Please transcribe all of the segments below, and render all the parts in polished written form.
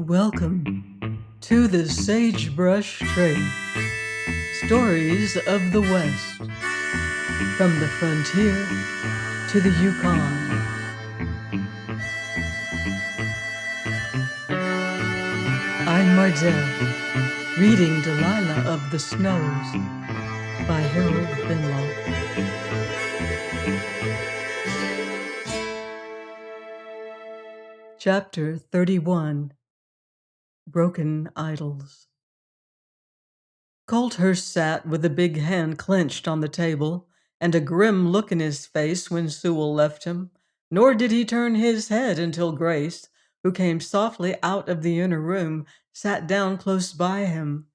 Welcome to the Sagebrush Trail. Stories of the West, from the frontier to the Yukon. I'm Mardell, reading Delilah of the Snows by Harold Binlock. Chapter 31. Broken Idols. Colthurst sat with a big hand clenched on the table and a grim look in his face when Sewell left him, nor did he turn his head until Grace, who came softly out of the inner room, sat down close by him.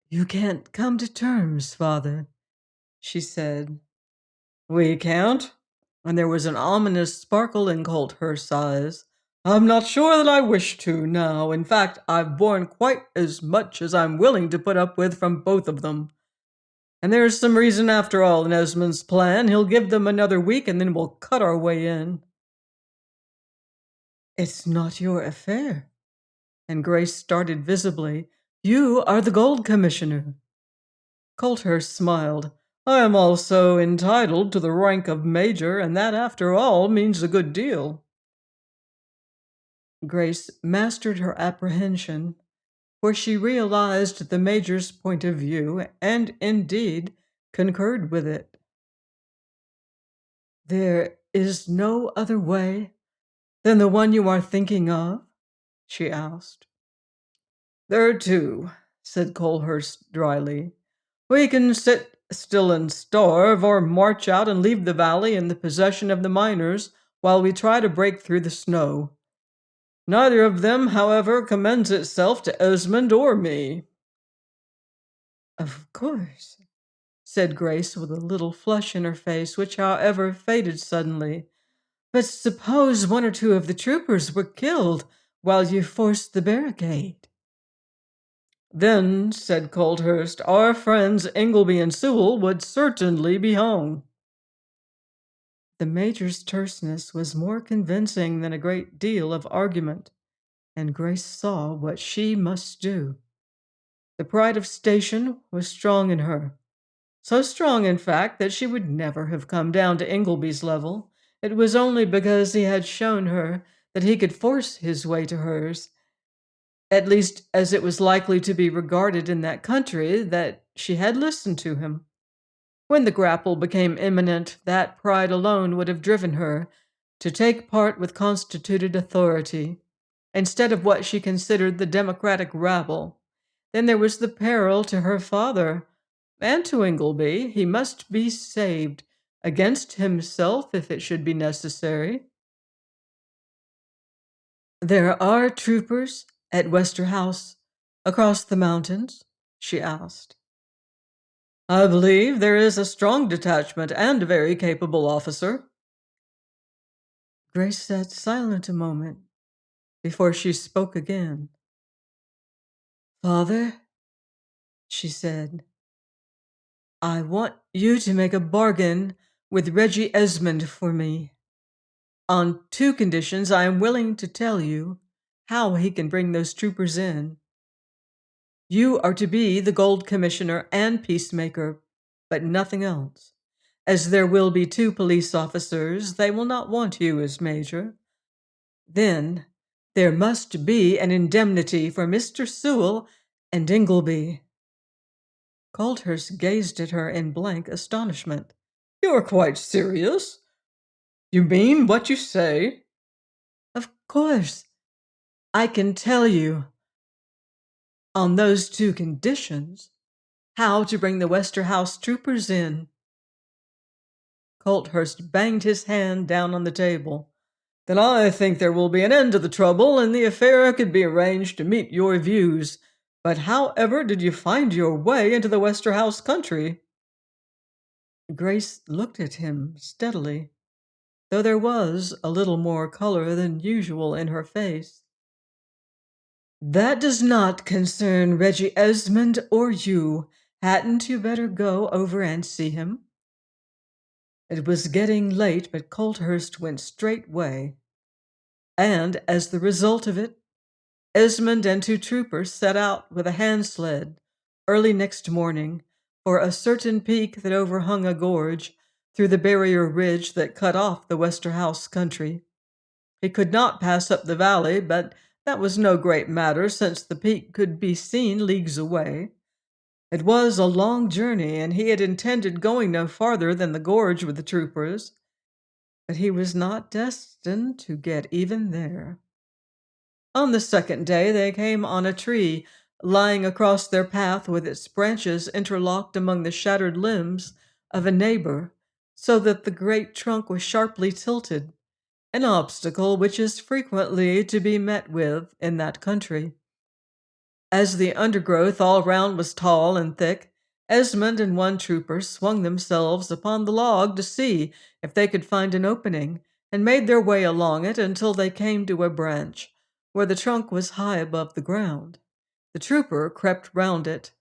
"You can't come to terms, Father," she said. "We can't?" And there was an ominous sparkle in Colthurst's eyes. "I'm not sure that I wish to now. In fact, I've borne quite as much as I'm willing to put up with from both of them. And there's some reason after all in Esmond's plan. He'll give them another week and then we'll cut our way in." "It's not your affair." And Grace started visibly. "You are the Gold Commissioner." Colthurst smiled. "I am also entitled to the rank of Major, and that, after all, means a good deal." Grace mastered her apprehension, for she realized the Major's point of view, and indeed concurred with it. "There is no other way than the one you are thinking of?" she asked. "There are two," said Colhurst dryly. "We can sit still and starve, or march out and leave the valley in the possession of the miners while we try to break through the snow. Neither of them, however, commends itself to Esmond or me." "Of course," said Grace with a little flush in her face, which, however, faded suddenly. "But suppose one or two of the troopers were killed while you forced the barricade?" "Then," said Colthurst, "our friends Ingleby and Sewell would certainly be hung." The Major's terseness was more convincing than a great deal of argument, and Grace saw what she must do. The pride of station was strong in her. So strong, in fact, that she would never have come down to Ingleby's level. It was only because he had shown her that he could force his way to hers, at least as it was likely to be regarded in that country, that she had listened to him. When the grapple became imminent, that pride alone would have driven her to take part with constituted authority, instead of what she considered the democratic rabble. Then there was the peril to her father, and to Ingleby. He must be saved, against himself if it should be necessary. "There are troopers at Westerhouse, across the mountains?" she asked. "I believe there is a strong detachment and a very capable officer." Grace sat silent a moment before she spoke again. "Father," she said, "I want you to make a bargain with Reggie Esmond for me. On two conditions, I am willing to tell you how he can bring those troopers in. You are to be the Gold Commissioner and Peacemaker, but nothing else. As there will be two police officers, they will not want you as Major. Then there must be an indemnity for Mr. Sewell and Ingleby." Colthurst gazed at her in blank astonishment. "You are quite serious? You mean what you say?" "Of course. I can tell you, on those two conditions, how to bring the Westerhouse troopers in." Colthurst banged his hand down on the table. "Then I think there will be an end to the trouble, and the affair could be arranged to meet your views. But how ever did you find your way into the Westerhouse country?" Grace looked at him steadily, though there was a little more color than usual in her face. "That does not concern Reggie Esmond or you. Hadn't you better go over and see him?" It was getting late, but Colthurst went straightway, and as the result of it, Esmond and two troopers set out with a hand sled early next morning for a certain peak that overhung a gorge through the barrier ridge that cut off the Westerhouse country. He could not pass up the valley, but that was no great matter since the peak could be seen leagues away. It was a long journey, and he had intended going no farther than the gorge with the troopers, but he was not destined to get even there. On the second day, they came on a tree lying across their path with its branches interlocked among the shattered limbs of a neighbor, so that the great trunk was sharply tilted, an obstacle which is frequently to be met with in that country. As the undergrowth all round was tall and thick, Esmond and one trooper swung themselves upon the log to see if they could find an opening, and made their way along it until they came to a branch where the trunk was high above the ground. The trooper crept round it,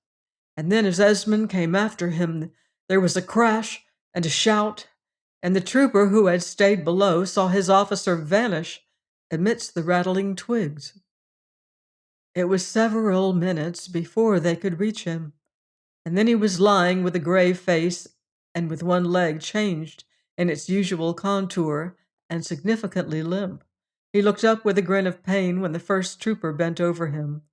and then as Esmond came after him, there was a crash and a shout, and the trooper who had stayed below saw his officer vanish amidst the rattling twigs. It was several minutes before they could reach him, and then he was lying with a grave face and with one leg changed in its usual contour and significantly limp. He looked up with a grin of pain when the first trooper bent over him.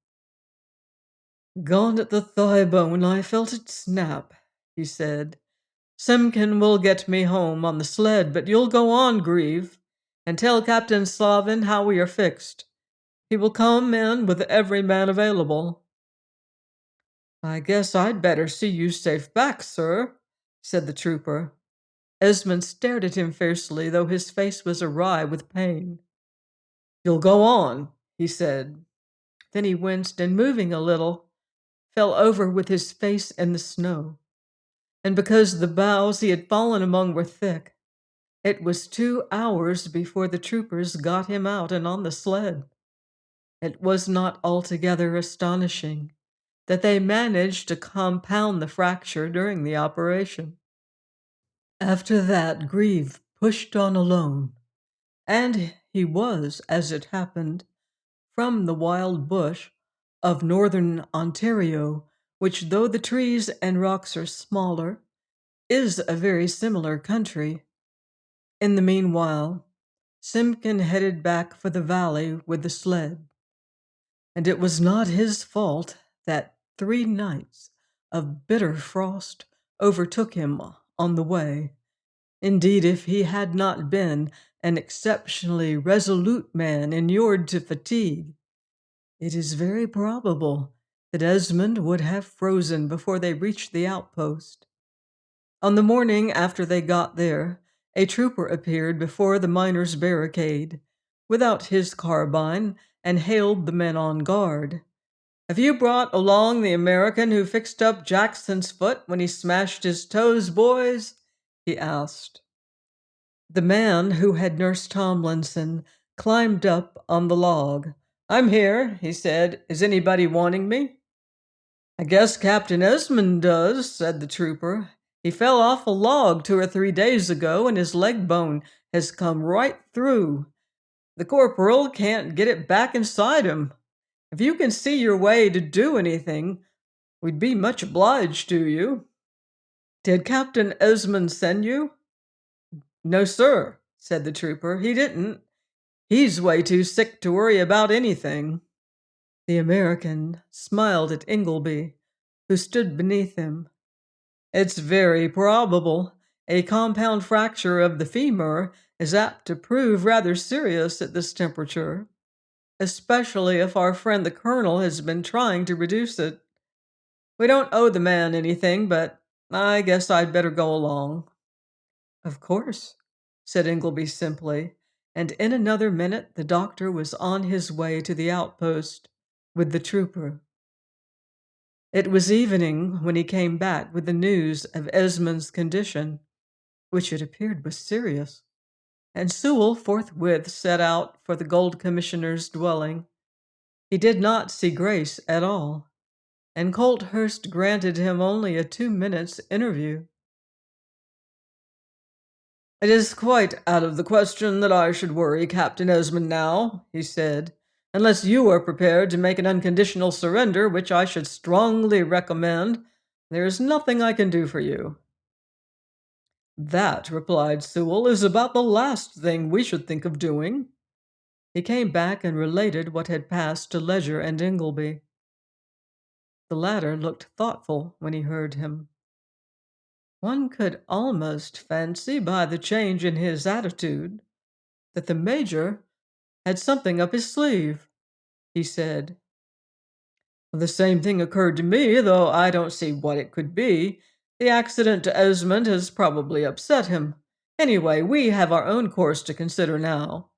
"Gone at the thigh bone, I felt it snap," he said. "Simpkin will get me home on the sled, but you'll go on, Grieve, and tell Captain Slavin how we are fixed. He will come in with every man available." "I guess I'd better see you safe back, sir," said the trooper. Esmond stared at him fiercely, though his face was awry with pain. "You'll go on," he said. Then he winced, and moving a little, fell over with his face in the snow. And because the boughs he had fallen among were thick, it was 2 hours before the troopers got him out and on the sled. It was not altogether astonishing that they managed to compound the fracture during the operation. After that, Grieve pushed on alone, and he was, as it happened, from the wild bush of northern Ontario, which, though the trees and rocks are smaller, is a very similar country. In the meanwhile, Simpkin headed back for the valley with the sled, and it was not his fault that 3 nights of bitter frost overtook him on the way. Indeed, if he had not been an exceptionally resolute man inured to fatigue, it is very probable that Esmond would have frozen before they reached the outpost. On the morning after they got there, a trooper appeared before the miners' barricade, without his carbine, and hailed the men on guard. "Have you brought along the American who fixed up Jackson's foot when he smashed his toes, boys?" he asked. The man who had nursed Tomlinson climbed up on the log. "I'm here," he said. "Is anybody wanting me?" "I guess Captain Esmond does," said the trooper. "He fell off a log 2 or 3 days ago, and his leg bone has come right through. The corporal can't get it back inside him. If you can see your way to do anything, we'd be much obliged to you." "Did Captain Esmond send you?" "No, sir," said the trooper. "He didn't. He's way too sick to worry about anything." The American smiled at Ingleby, who stood beneath him. "It's very probable. A compound fracture of the femur is apt to prove rather serious at this temperature, especially if our friend the colonel has been trying to reduce it. We don't owe the man anything, but I guess I'd better go along." "Of course," said Ingleby simply, and in another minute the doctor was on his way to the outpost with the trooper. It was evening when he came back with the news of Esmond's condition, which it appeared was serious, and Sewell forthwith set out for the Gold Commissioner's dwelling. He did not see Grace at all, and Colthurst granted him only a 2 minutes' interview. "It is quite out of the question that I should worry Captain Esmond now," he said. Unless you are prepared to make an unconditional surrender, which I should strongly recommend, there is nothing I can do for you." "That," replied Sewell, "is about the last thing we should think of doing." He came back and related what had passed to Ledger and Ingleby. The latter looked thoughtful when he heard him. One could almost fancy by the change in his attitude that the major had something up his sleeve, he said. "The same thing occurred to me, though I don't see what it could be. The accident to Esmond has probably upset him. Anyway, we have our own course to consider now.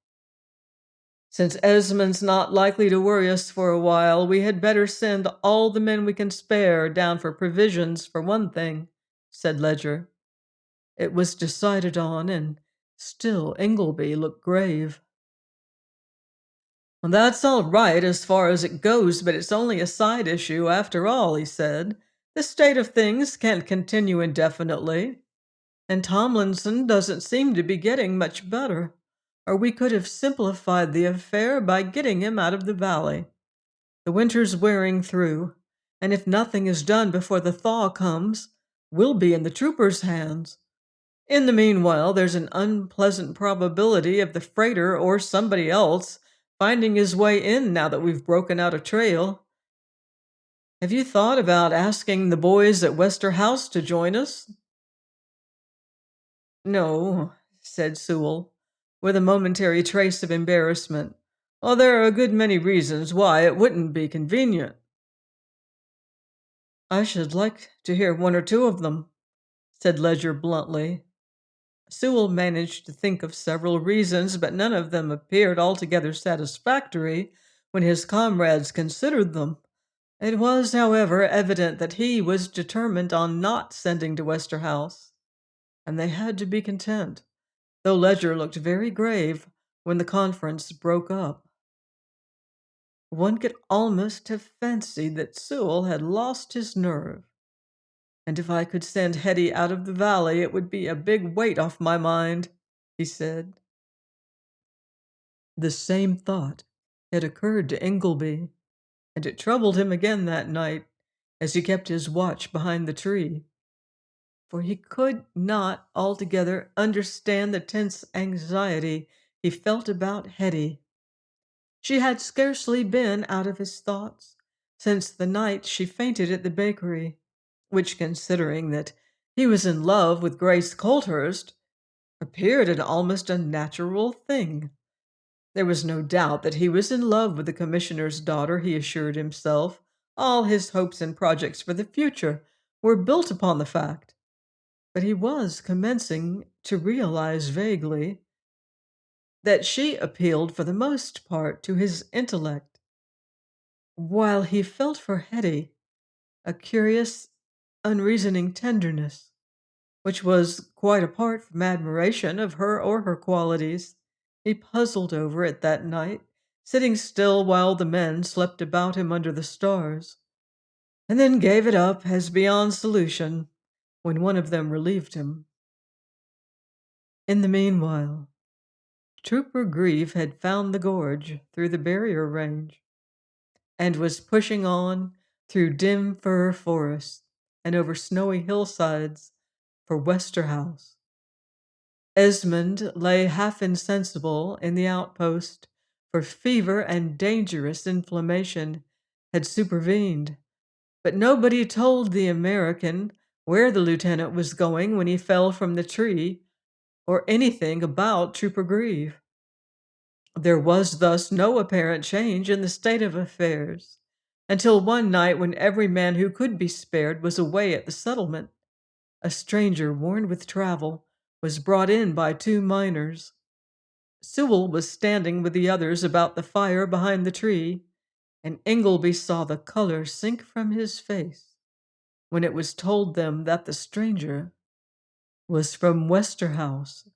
Since Esmond's not likely to worry us for a while, we had better send all the men we can spare down for provisions, for one thing," said Ledger. It was decided on, and still Ingleby looked grave. "Well, that's all right as far as it goes, but it's only a side issue after all," he said. "This state of things can't continue indefinitely, and Tomlinson doesn't seem to be getting much better, or we could have simplified the affair by getting him out of the valley. The winter's wearing through, and if nothing is done before the thaw comes, we'll be in the troopers' hands. In the meanwhile, there's an unpleasant probability of the freighter or somebody else finding his way in now that we've broken out a trail. Have you thought about asking the boys at Wester House to join us?" "No," said Sewell, with a momentary trace of embarrassment. "Well, there are a good many reasons why it wouldn't be convenient." "I should like to hear one or two of them," said Ledger bluntly. Sewell managed to think of several reasons, but none of them appeared altogether satisfactory when his comrades considered them. It was, however, evident that he was determined on not sending to Wester House, and they had to be content, though Ledger looked very grave when the conference broke up. One could almost have fancied that Sewell had lost his nerve. "And if I could send Hetty out of the valley, it would be a big weight off my mind," he said. The same thought had occurred to Ingleby, and it troubled him again that night as he kept his watch behind the tree, for he could not altogether understand the tense anxiety he felt about Hetty. She had scarcely been out of his thoughts since the night she fainted at the bakery, which, considering that he was in love with Grace Colthurst, appeared an almost unnatural thing. There was no doubt that he was in love with the commissioner's daughter, he assured himself. All his hopes and projects for the future were built upon the fact. But he was commencing to realize vaguely that she appealed for the most part to his intellect, while he felt for Hetty a curious, unreasoning tenderness, which was quite apart from admiration of her or her qualities. He puzzled over it that night, sitting still while the men slept about him under the stars, and then gave it up as beyond solution when one of them relieved him. In the meanwhile, Trooper Grieve had found the gorge through the barrier range and was pushing on through dim fir forests and over snowy hillsides for Wester House. Esmond lay half insensible in the outpost, for fever and dangerous inflammation had supervened. But nobody told the American where the lieutenant was going when he fell from the tree, or anything about Trooper Grieve. There was thus no apparent change in the state of affairs, until one night when every man who could be spared was away at the settlement. A stranger worn with travel was brought in by two miners. Sewell was standing with the others about the fire behind the tree, and Ingleby saw the color sink from his face when it was told them that the stranger was from Wester House.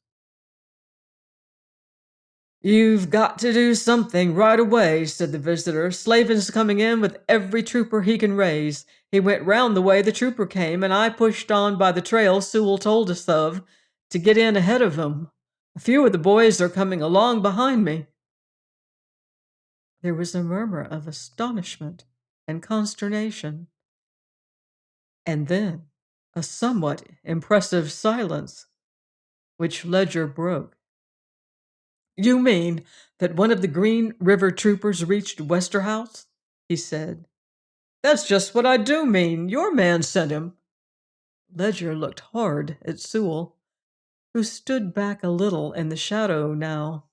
"You've got to do something right away," said the visitor. "Slavin's coming in with every trooper he can raise. He went round the way the trooper came, and I pushed on by the trail Sewell told us of to get in ahead of him. A few of the boys are coming along behind me." There was a murmur of astonishment and consternation, and then a somewhat impressive silence, which Ledger broke. "You mean that one of the Green River troopers reached Westerhouse?" he said. "That's just what I do mean. Your man sent him." Ledger looked hard at Sewell, who stood back a little in the shadow now.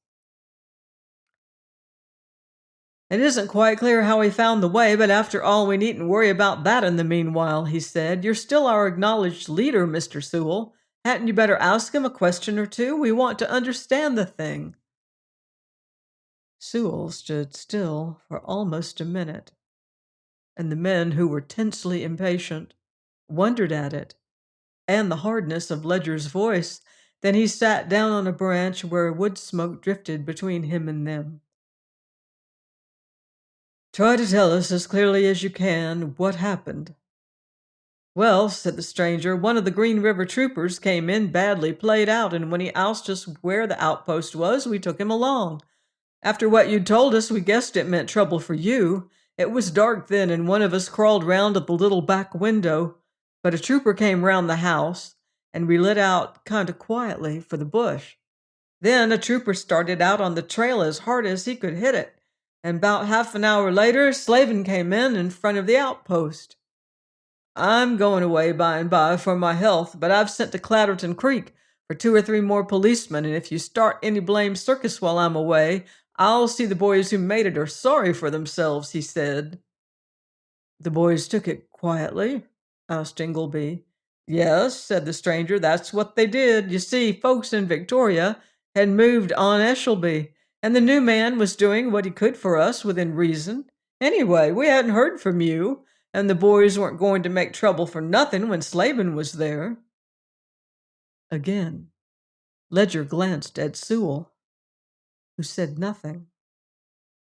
"It isn't quite clear how he found the way, but after all, we needn't worry about that in the meanwhile," he said. "You're still our acknowledged leader, Mr. Sewell. Hadn't you better ask him a question or two? We want to understand the thing." Sewell stood still for almost a minute, and the men, who were tensely impatient, wondered at it and the hardness of Ledger's voice. Then he sat down on a branch where wood smoke drifted between him and them. "Try to tell us as clearly as you can what happened." "Well," said the stranger, "one of the Green River troopers came in badly played out, and when he asked us where the outpost was, we took him along. After what you'd told us, we guessed it meant trouble for you. It was dark then, and one of us crawled round at the little back window, but a trooper came round the house, and we lit out kind of quietly for the bush. Then a trooper started out on the trail as hard as he could hit it, and about half an hour later, Slavin came in front of the outpost. I'm going away by and by for my health, but I've sent to Clatterton Creek for 2 or 3 more policemen, and if you start any blame circus while I'm away, I'll see the boys who made it are sorry for themselves," he said. "The boys took it quietly?" asked Ingleby. "Yes," said the stranger, "that's what they did. You see, folks in Victoria had moved on Eshelby, and the new man was doing what he could for us within reason. Anyway, we hadn't heard from you, and the boys weren't going to make trouble for nothing when Slavin was there." Again, Ledger glanced at Sewell, who said nothing,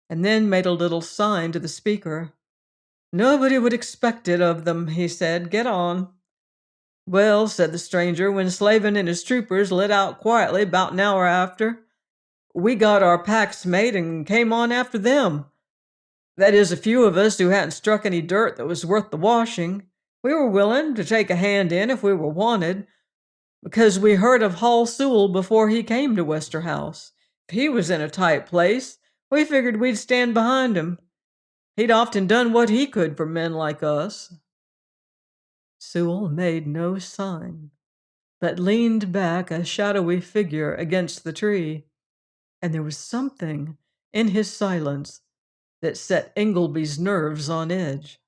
and then made a little sign to the speaker. "Nobody would expect it of them," he said. "Get on." "Well," said the stranger, "when Slavin and his troopers lit out quietly about an hour after, we got our packs made and came on after them. That is, a few of us who hadn't struck any dirt that was worth the washing. We were willing to take a hand in if we were wanted, because we heard of Hall Sewell before he came to Westerhouse. If he was in a tight place, we figured we'd stand behind him. He'd often done what he could for men like us." Sewell made no sign, but leaned back a shadowy figure against the tree, and there was something in his silence that set Ingleby's nerves on edge.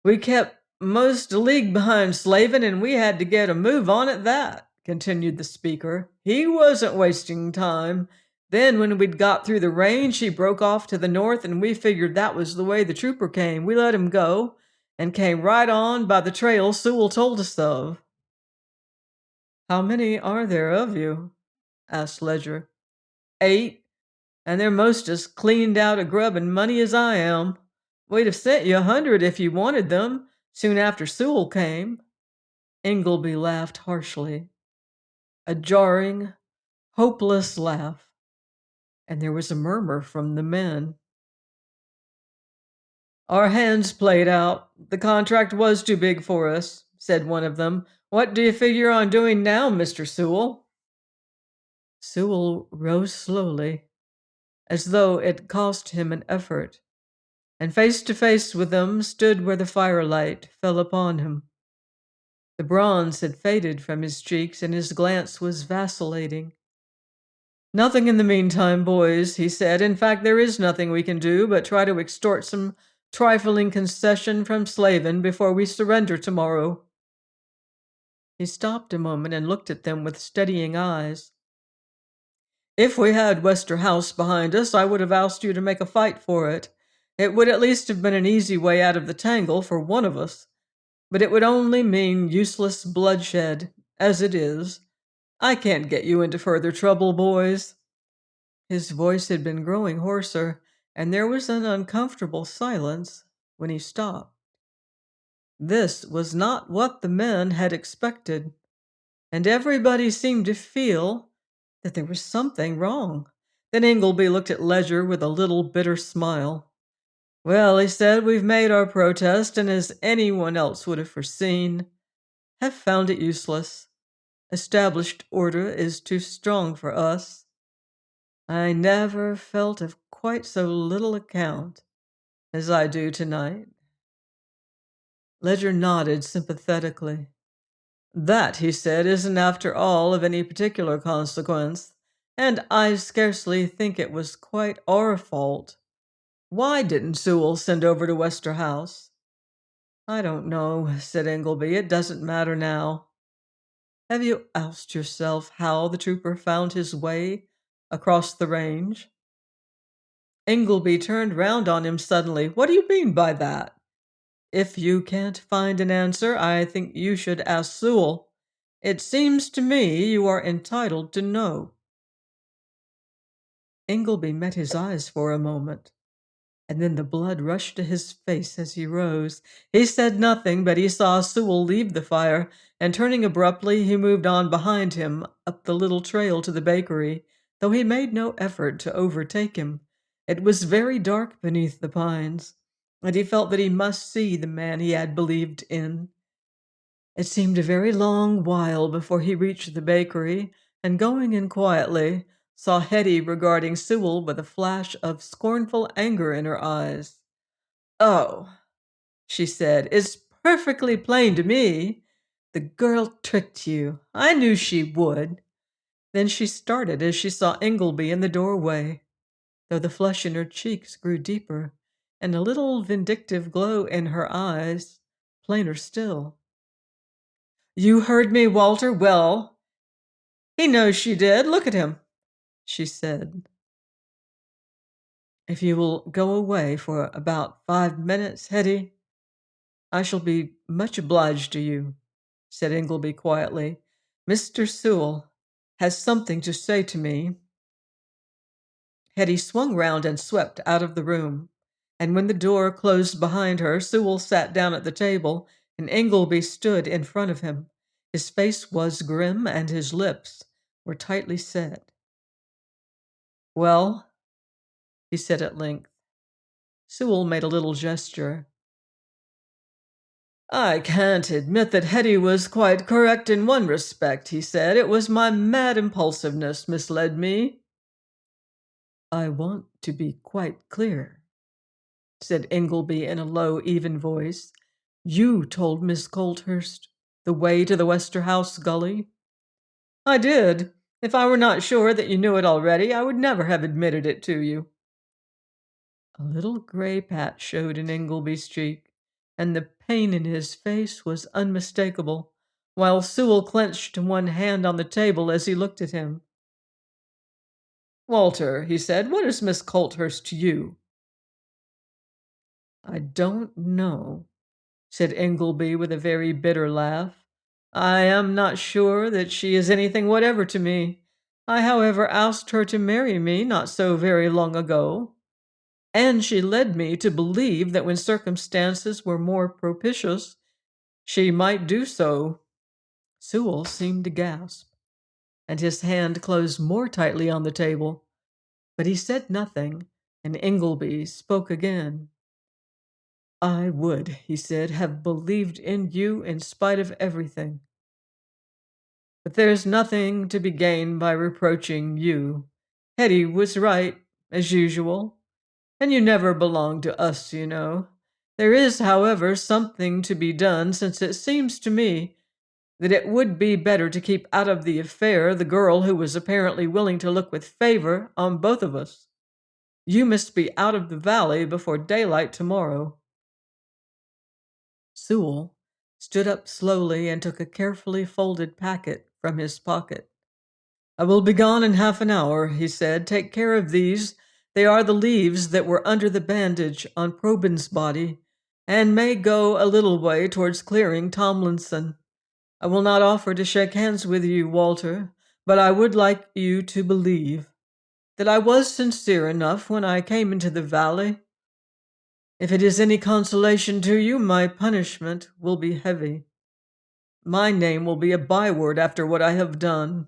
"We kept most a league behind Slavin, and we had to get a move on at that," continued the speaker. "He wasn't wasting time. Then, when we'd got through the range, he broke off to the north, and we figured that was the way the trooper came. We let him go and came right on by the trail Sewell told us of." "How many are there of you?" asked Ledger. "8, and they're most as cleaned out of grub and money as I am. We'd have sent you 100 if you wanted them, soon after Sewell came." Ingleby laughed harshly, a jarring, hopeless laugh, and there was a murmur from the men. "Our hands played out. The contract was too big for us," said one of them. "What do you figure on doing now, Mr. Sewell?" Sewell rose slowly, as though it cost him an effort, and face to face with them stood where the firelight fell upon him. The bronze had faded from his cheeks, and his glance was vacillating. "Nothing in the meantime, boys," he said. "In fact, there is nothing we can do but try to extort some trifling concession from Slavin before we surrender tomorrow." He stopped a moment and looked at them with steadying eyes. "If we had Westerhouse behind us, I would have asked you to make a fight for it. It would at least have been an easy way out of the tangle for one of us. But it would only mean useless bloodshed, as it is. I can't get you into further trouble, boys." His voice had been growing hoarser, and there was an uncomfortable silence when he stopped. This was not what the men had expected, and everybody seemed to feel that there was something wrong. Then Ingleby looked at Ledger with a little bitter smile. Well, he said, we've made our protest, and as anyone else would have foreseen, have found it useless. Established order is too strong for us. I never felt of quite so little account as I do tonight. Ledger nodded sympathetically. That, he said, isn't after all of any particular consequence, and I scarcely think it was quite our fault. Why didn't Sewell send over to Wester House? I don't know, said Ingleby. It doesn't matter now. Have you asked yourself how the trooper found his way across the range? Ingleby turned round on him suddenly. What do you mean by that? If you can't find an answer, I think you should ask Sewell. It seems to me you are entitled to know. Ingleby met his eyes for a moment, and then the blood rushed to his face as he rose. He said nothing, but he saw Sewell leave the fire, and turning abruptly, he moved on behind him up the little trail to the bakery, though he made no effort to overtake him. It was very dark beneath the pines, and he felt that he must see the man he had believed in. It seemed a very long while before he reached the bakery, and going in quietly, saw Hetty regarding Sewell with a flash of scornful anger in her eyes. Oh, she said, it's perfectly plain to me. The girl tricked you. I knew she would. Then she started as she saw Ingleby in the doorway, though the flush in her cheeks grew deeper, and a little vindictive glow in her eyes, plainer still. You heard me, Walter? Well, he knows she did. Look at him, she said. If you will go away for about 5 minutes, Hetty, I shall be much obliged to you, said Ingleby quietly. Mr. Sewell has something to say to me. Hetty swung round and swept out of the room, and when the door closed behind her, Sewell sat down at the table, and Ingleby stood in front of him. His face was grim, and his lips were tightly set. Well, he said at length. Sewell made a little gesture. I can't admit that Hetty was quite correct in one respect, he said. It was my mad impulsiveness misled me. I want to be quite clear, said Ingleby in a low, even voice. You told Miss Colthurst the way to the Westerhouse gully? I did. If I were not sure that you knew it already, I would never have admitted it to you. A little gray patch showed in Ingleby's cheek, and the pain in his face was unmistakable, while Sewell clenched one hand on the table as he looked at him. Walter, he said, what is Miss Colthurst to you? I don't know, said Ingleby with a very bitter laugh. I am not sure that she is anything whatever to me. I, however, asked her to marry me not so very long ago, and she led me to believe that when circumstances were more propitious, she might do so. Sewell seemed to gasp, and his hand closed more tightly on the table, but he said nothing, and Ingleby spoke again. I would, he said, have believed in you in spite of everything. But there's nothing to be gained by reproaching you. Hetty was right, as usual, and you never belonged to us, you know. There is, however, something to be done, since it seems to me that it would be better to keep out of the affair the girl who was apparently willing to look with favor on both of us. You must be out of the valley before daylight tomorrow. Sewell stood up slowly and took a carefully folded packet from his pocket. I will be gone in half an hour, he said. Take care of these. They are the leaves that were under the bandage on Probyn's body, and may go a little way towards clearing Tomlinson. I will not offer to shake hands with you, Walter, but I would like you to believe that I was sincere enough when I came into the valley. If it is any consolation to you, my punishment will be heavy. My name will be a byword after what I have done,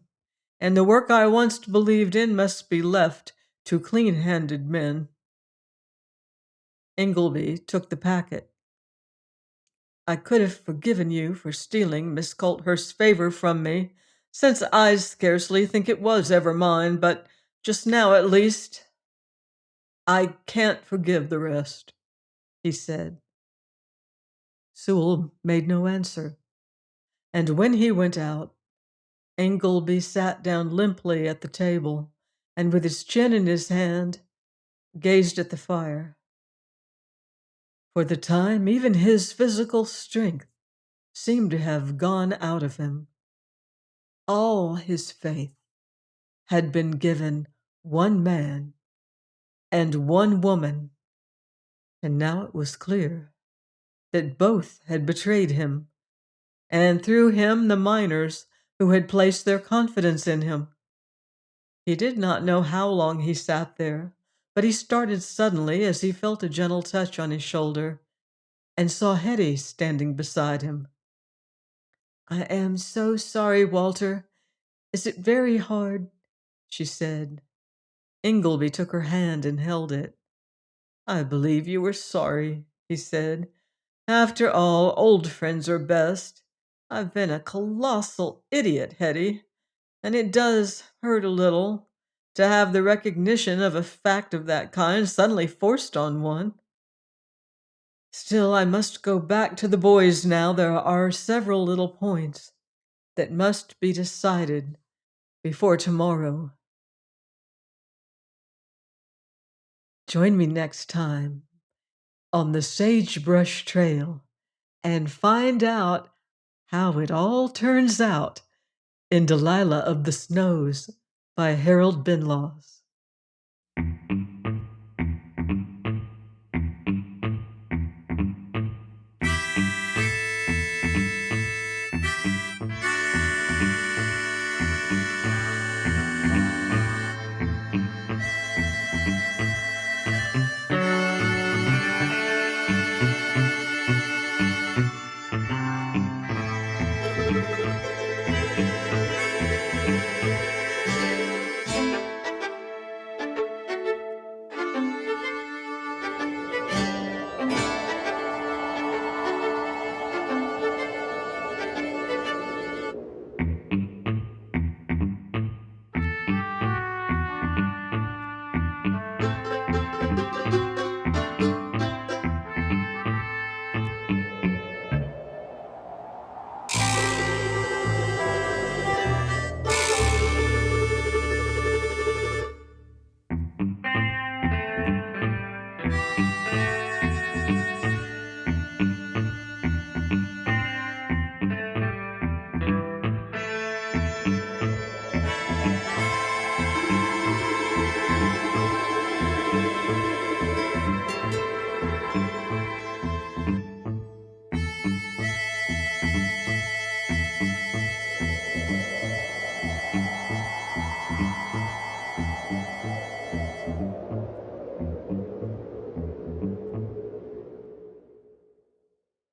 and the work I once believed in must be left Two clean-handed men. Ingleby took the packet. I could have forgiven you for stealing Miss Colthurst's favor from me, since I scarcely think it was ever mine, but just now at least I can't forgive the rest, he said. Sewell made no answer, and when he went out, Ingleby sat down limply at the table and, with his chin in his hand, gazed at the fire. For the time, even his physical strength seemed to have gone out of him. All his faith had been given one man and one woman, and now it was clear that both had betrayed him, and through him the miners who had placed their confidence in him. He did not know how long he sat there, but he started suddenly as he felt a gentle touch on his shoulder and saw Hetty standing beside him. "I am so sorry, Walter. Is it very hard?" she said. Ingleby took her hand and held it. "I believe you were sorry," he said. "After all, old friends are best. I've been a colossal idiot, Hetty, and it does hurt a little to have the recognition of a fact of that kind suddenly forced on one. Still, I must go back to the boys now. There are several little points that must be decided before tomorrow. Join me next time on the Sagebrush Trail and find out how it all turns out in Delilah of the Snows by Harold Binlaws.